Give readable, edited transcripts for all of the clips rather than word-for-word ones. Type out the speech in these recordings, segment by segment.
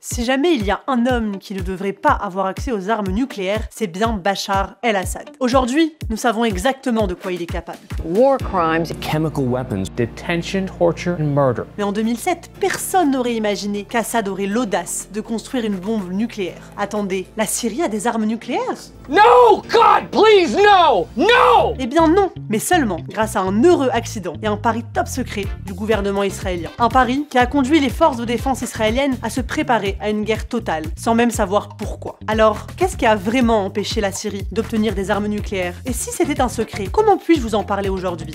Si jamais il y a un homme qui ne devrait pas avoir accès aux armes nucléaires, c'est bien Bachar el-Assad. Aujourd'hui, nous savons exactement de quoi il est capable. War crimes, chemical weapons, detention, torture and murder. Mais en 2007, personne n'aurait imaginé qu'Assad aurait l'audace de construire une bombe nucléaire. Attendez, la Syrie a des armes nucléaires? No! God, please, no! No! Eh bien non, mais seulement grâce à un heureux accident et un pari top secret du gouvernement israélien. Un pari qui a conduit les forces de défense israéliennes à se préparer à une guerre totale, sans même savoir pourquoi. Alors, qu'est-ce qui a vraiment empêché la Syrie d'obtenir des armes nucléaires? Et si c'était un secret, comment puis-je vous en parler aujourd'hui?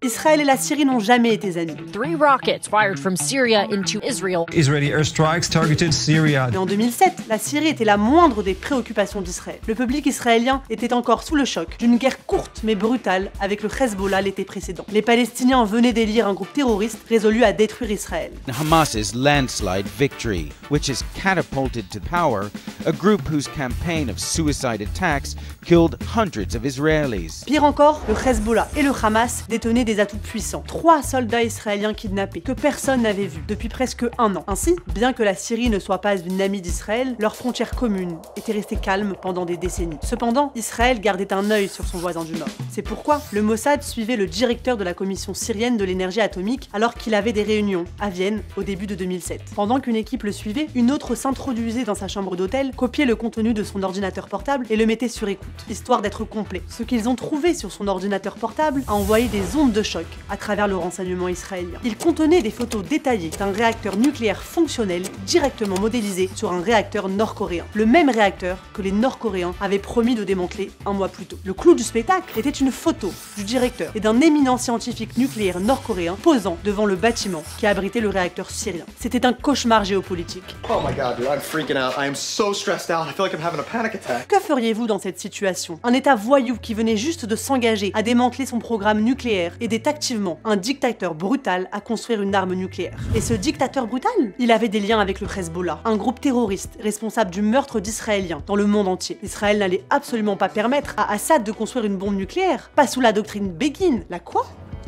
Israël et la Syrie n'ont jamais été amis. 3 rockets fired from Syria into Israel. Israeli airstrikes targeted Syria. Mais en 2007, la Syrie était la moindre des préoccupations d'Israël. Le public israélien était encore sous le choc d'une guerre courte mais brutale avec le Hezbollah l'été précédent. Les Palestiniens venaient d'élire un groupe terroriste résolu à détruire Israël. Hamas's landslide victory, which has catapulted to power a group whose campaign of suicide attacks killed hundreds of Israelis. Pire encore, le Hezbollah et le Hamas détenaient des atouts puissants. 3 soldats israéliens kidnappés, que personne n'avait vus depuis presque un an. Ainsi, bien que la Syrie ne soit pas une amie d'Israël, leur frontière commune était restée calme pendant des décennies. Cependant, Israël gardait un œil sur son voisin du Nord. C'est pourquoi le Mossad suivait le directeur de la commission syrienne de l'énergie atomique alors qu'il avait des réunions à Vienne au début de 2007. Pendant qu'une équipe le suivait, une autre s'introduisait dans sa chambre d'hôtel, copiait le contenu de son ordinateur portable et le mettait sur écoute, histoire d'être complet. Ce qu'ils ont trouvé sur son ordinateur portable a envoyé des ondes de choc à travers le renseignement israélien. Il contenait des photos détaillées d'un réacteur nucléaire fonctionnel directement modélisé sur un réacteur nord-coréen. Le même réacteur que les Nord-Coréens avaient promis de démanteler un mois plus tôt. Le clou du spectacle était une photo du directeur et d'un éminent scientifique nucléaire nord-coréen posant devant le bâtiment qui abritait le réacteur syrien. C'était un cauchemar géopolitique. Oh my god, dude, I'm freaking out. I am so stressed out. I feel like I'm having a panic attack. Que feriez-vous dans cette situation? Un État voyou qui venait juste de s'engager à démanteler son programme nucléaire aidait activement un dictateur brutal à construire une arme nucléaire. Et ce dictateur brutal, il avait des liens avec le Hezbollah, un groupe terroriste responsable du meurtre d'Israéliens dans le monde entier. Israël n'allait absolument pas permettre à Assad de construire une bombe nucléaire, pas sous la doctrine Begin. La quoi?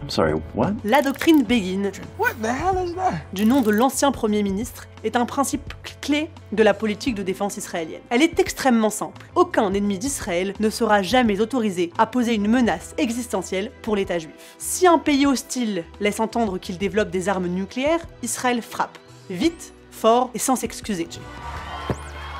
I'm sorry, what? La doctrine Begin, What the hell is that? du nom de l'ancien Premier ministre, est un principe clé de la politique de défense israélienne. Elle est extrêmement simple. Aucun ennemi d'Israël ne sera jamais autorisé à poser une menace existentielle pour l'État juif. Si un pays hostile laisse entendre qu'il développe des armes nucléaires, Israël frappe. Vite, fort et sans s'excuser.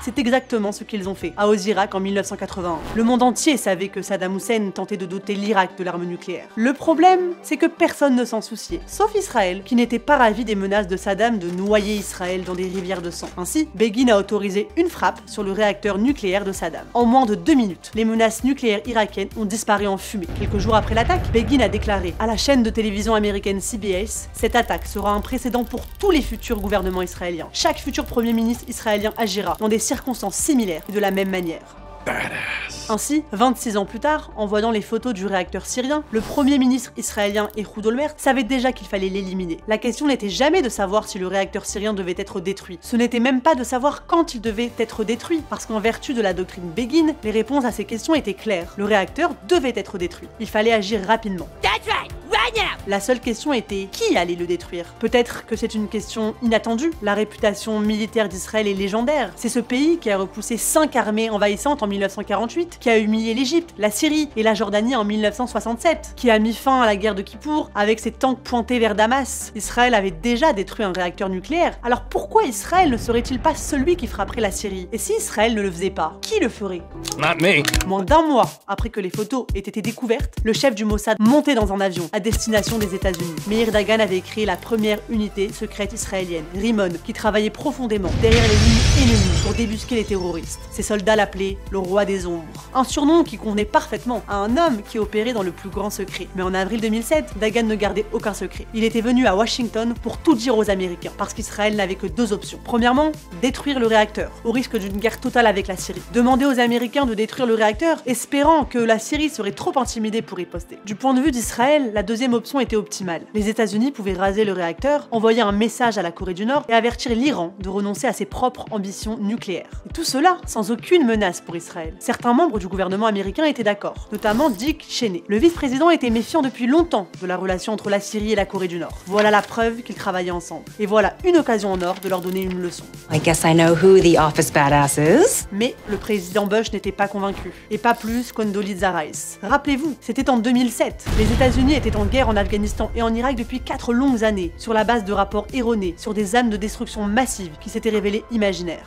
C'est exactement ce qu'ils ont fait à Osirak en 1981. Le monde entier savait que Saddam Hussein tentait de doter l'Irak de l'arme nucléaire. Le problème, c'est que personne ne s'en souciait, sauf Israël, qui n'était pas ravi des menaces de Saddam de noyer Israël dans des rivières de sang. Ainsi, Begin a autorisé une frappe sur le réacteur nucléaire de Saddam. En moins de 2 minutes, les menaces nucléaires irakiennes ont disparu en fumée. Quelques jours après l'attaque, Begin a déclaré à la chaîne de télévision américaine CBS: cette attaque sera un précédent pour tous les futurs gouvernements israéliens. Chaque futur premier ministre israélien agira dans des circonstances similaires et de la même manière. Badass. Ainsi, 26 ans plus tard, en voyant les photos du réacteur syrien, le premier ministre israélien Ehud Olmert savait déjà qu'il fallait l'éliminer. La question n'était jamais de savoir si le réacteur syrien devait être détruit. Ce n'était même pas de savoir quand il devait être détruit, parce qu'en vertu de la doctrine Begin, les réponses à ces questions étaient claires. Le réacteur devait être détruit. Il fallait agir rapidement. That's right, right now! La seule question était qui allait le détruire. Peut-être que c'est une question inattendue. La réputation militaire d'Israël est légendaire. C'est ce pays qui a repoussé 5 armées envahissantes en 1948, qui a humilié l'Égypte, la Syrie et la Jordanie en 1967, qui a mis fin à la guerre de Kippour avec ses tanks pointés vers Damas. Israël avait déjà détruit un réacteur nucléaire, alors pourquoi Israël ne serait-il pas celui qui frapperait la Syrie? Et si Israël ne le faisait pas, qui le ferait? Not me. Moins d'1 mois après que les photos aient été découvertes, le chef du Mossad montait dans un avion à destination des États-Unis. Meir Dagan avait créé la première unité secrète israélienne, Rimon, qui travaillait profondément derrière les lignes ennemies pour débusquer les terroristes. Ses soldats l'appelaient le roi des ombres. Un surnom qui convenait parfaitement à un homme qui opérait dans le plus grand secret. Mais en avril 2007, Dagan ne gardait aucun secret. Il était venu à Washington pour tout dire aux Américains, parce qu'Israël n'avait que 2 options. Premièrement, détruire le réacteur, au risque d'une guerre totale avec la Syrie. Demander aux Américains de détruire le réacteur, espérant que la Syrie serait trop intimidée pour riposter. Du point de vue d'Israël, la deuxième deuxième option était optimale. Les États-Unis pouvaient raser le réacteur, envoyer un message à la Corée du Nord et avertir l'Iran de renoncer à ses propres ambitions nucléaires. Et tout cela sans aucune menace pour Israël. Certains membres du gouvernement américain étaient d'accord, notamment Dick Cheney. Le vice-président était méfiant depuis longtemps de la relation entre la Syrie et la Corée du Nord. Voilà la preuve qu'ils travaillaient ensemble. Et voilà une occasion en or de leur donner une leçon. I guess I know who the office badass is. Mais le président Bush n'était pas convaincu. Et pas plus Condoleezza Rice. Rappelez-vous, c'était en 2007. Les États-Unis étaient en guerre en Afghanistan et en Irak depuis 4 longues années, sur la base de rapports erronés sur des armes de destruction massive qui s'étaient révélées imaginaires.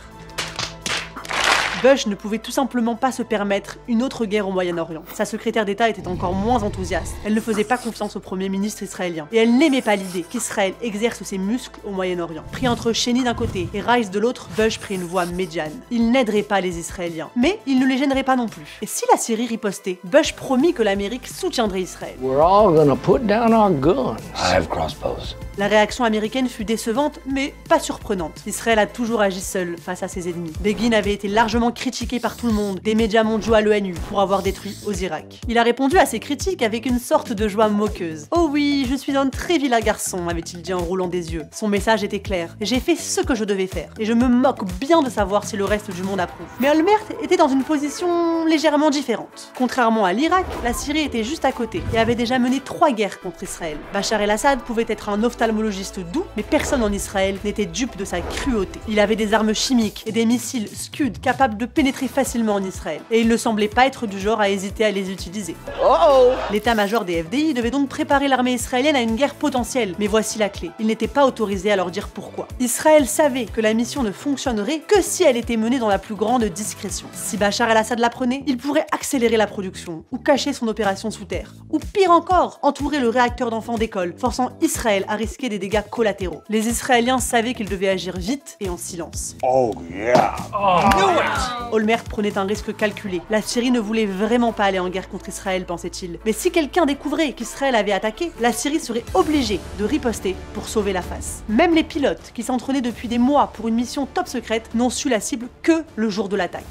Bush ne pouvait tout simplement pas se permettre une autre guerre au Moyen-Orient. Sa secrétaire d'État était encore moins enthousiaste. Elle ne faisait pas confiance au premier ministre israélien. Et elle n'aimait pas l'idée qu'Israël exerce ses muscles au Moyen-Orient. Pris entre Cheney d'un côté et Rice de l'autre, Bush prit une voie médiane. Il n'aiderait pas les Israéliens, mais il ne les gênerait pas non plus. Et si la Syrie ripostait, Bush promit que l'Amérique soutiendrait Israël. We're all gonna put down our guns. I have crossbows. La réaction américaine fut décevante, mais pas surprenante. Israël a toujours agi seul face à ses ennemis. Begin avait été largement critiqué par tout le monde, des médias mondiaux à l'ONU, pour avoir détruit Osirak. Il a répondu à ces critiques avec une sorte de joie moqueuse. « Oh oui, je suis un très vilain garçon », avait-il dit en roulant des yeux. Son message était clair. « J'ai fait ce que je devais faire, et je me moque bien de savoir si le reste du monde approuve. » Mais Olmert était dans une position légèrement différente. Contrairement à l'Irak, la Syrie était juste à côté, et avait déjà mené 3 guerres contre Israël. Bachar el-Assad pouvait être un ophtalmologiste doux, mais personne en Israël n'était dupe de sa cruauté. Il avait des armes chimiques et des missiles Scud capables de pénétrer facilement en Israël, et il ne semblait pas être du genre à hésiter à les utiliser. L'état-major des FDI devait donc préparer l'armée israélienne à une guerre potentielle, mais voici la clé. Il n'était pas autorisé à leur dire pourquoi. Israël savait que la mission ne fonctionnerait que si elle était menée dans la plus grande discrétion. Si Bachar el-Assad l'apprenait, il pourrait accélérer la production, ou cacher son opération sous terre, ou pire encore, entourer le réacteur d'enfants d'école, forçant Israël à risquer des dégâts collatéraux. Les Israéliens savaient qu'ils devaient agir vite et en silence. Oh yeah. Olmert prenait un risque calculé. La Syrie ne voulait vraiment pas aller en guerre contre Israël, pensait-il. Mais si quelqu'un découvrait qu'Israël avait attaqué, la Syrie serait obligée de riposter pour sauver la face. Même les pilotes, qui s'entraînaient depuis des mois pour une mission top secrète, n'ont su la cible que le jour de l'attaque.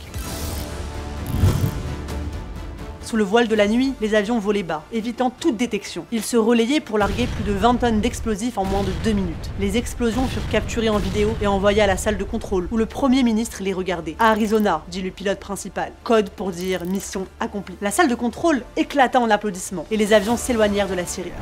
Sous le voile de la nuit, les avions volaient bas, évitant toute détection. Ils se relayaient pour larguer plus de 20 tonnes d'explosifs en moins de 2 minutes. Les explosions furent capturées en vidéo et envoyées à la salle de contrôle, où le Premier ministre les regardait. « À Arizona », dit le pilote principal, code pour dire « mission accomplie ». La salle de contrôle éclata en applaudissements, et les avions s'éloignèrent de la Syrie.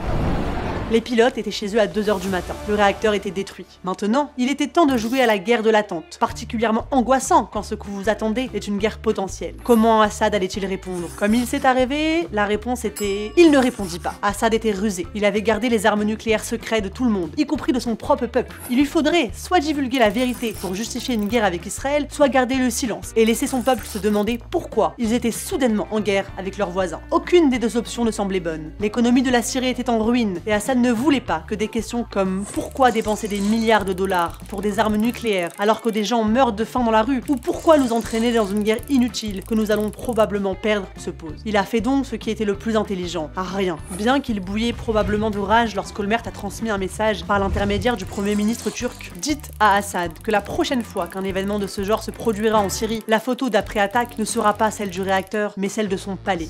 Les pilotes étaient chez eux à 2 h du matin. Le réacteur était détruit. Maintenant, il était temps de jouer à la guerre de l'attente. Particulièrement angoissant quand ce que vous attendez est une guerre potentielle. Comment Assad allait-il répondre? Comme il s'est arrivé, la réponse était... Il ne répondit pas. Assad était rusé. Il avait gardé les armes nucléaires secrètes de tout le monde, y compris de son propre peuple. Il lui faudrait soit divulguer la vérité pour justifier une guerre avec Israël, soit garder le silence et laisser son peuple se demander pourquoi ils étaient soudainement en guerre avec leurs voisins. Aucune des 2 options ne semblait bonne. L'économie de la Syrie était en ruine et Assad ne voulait pas que des questions comme pourquoi dépenser des milliards de dollars pour des armes nucléaires alors que des gens meurent de faim dans la rue, ou pourquoi nous entraîner dans une guerre inutile que nous allons probablement perdre se posent. Il a fait donc ce qui était le plus intelligent, rien. Bien qu'il bouillait probablement de rage lorsqu'Olmert a transmis un message par l'intermédiaire du premier ministre turc, dites à Assad que la prochaine fois qu'un événement de ce genre se produira en Syrie, la photo d'après-attaque ne sera pas celle du réacteur, mais celle de son palais.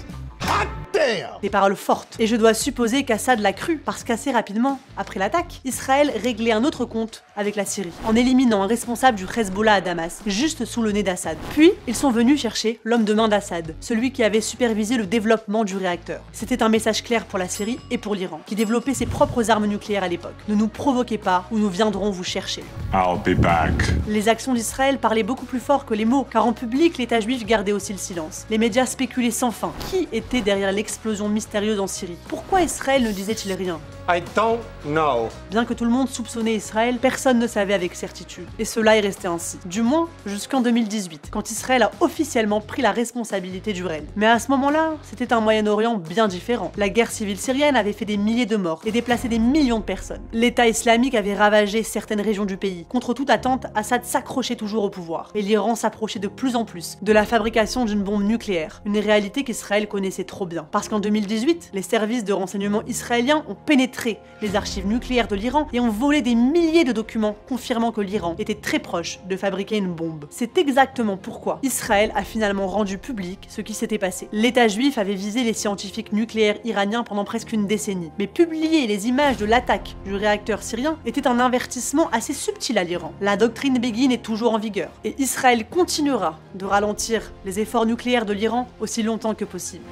Des paroles fortes. Et je dois supposer qu'Assad l'a cru, parce qu'assez rapidement, après l'attaque, Israël réglait un autre compte avec la Syrie, en éliminant un responsable du Hezbollah à Damas, juste sous le nez d'Assad. Puis, ils sont venus chercher l'homme de main d'Assad, celui qui avait supervisé le développement du réacteur. C'était un message clair pour la Syrie et pour l'Iran, qui développait ses propres armes nucléaires à l'époque. Ne nous provoquez pas, ou nous viendrons vous chercher. I'll be back. Les actions d'Israël parlaient beaucoup plus fort que les mots, car en public, l'État juif gardait aussi le silence. Les médias spéculaient sans fin. Qui était derrière l'explosion mystérieuse en Syrie? Pourquoi Israël ne disait-il rien? I don't know. Bien que tout le monde soupçonnait Israël, personne ne savait avec certitude. Et cela est resté ainsi. Du moins, jusqu'en 2018, quand Israël a officiellement pris la responsabilité du raid. Mais à ce moment-là, c'était un Moyen-Orient bien différent. La guerre civile syrienne avait fait des milliers de morts et déplacé des millions de personnes. L'État islamique avait ravagé certaines régions du pays. Contre toute attente, Assad s'accrochait toujours au pouvoir. Et l'Iran s'approchait de plus en plus de la fabrication d'une bombe nucléaire. Une réalité qu'Israël connaissait trop bien. Parce Parce qu'en 2018, les services de renseignement israéliens ont pénétré les archives nucléaires de l'Iran et ont volé des milliers de documents confirmant que l'Iran était très proche de fabriquer une bombe. C'est exactement pourquoi Israël a finalement rendu public ce qui s'était passé. L'État juif avait visé les scientifiques nucléaires iraniens pendant presque une décennie. Mais publier les images de l'attaque du réacteur syrien était un avertissement assez subtil à l'Iran. La doctrine Begin est toujours en vigueur et Israël continuera de ralentir les efforts nucléaires de l'Iran aussi longtemps que possible.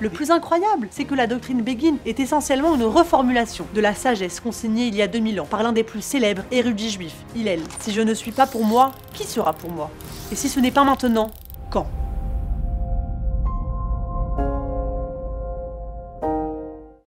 Le plus incroyable, c'est que la doctrine Begin est essentiellement une reformulation de la sagesse consignée il y a 2000 ans par l'un des plus célèbres érudits juifs, Hillel. Si je ne suis pas pour moi, qui sera pour moi? Et si ce n'est pas maintenant, quand?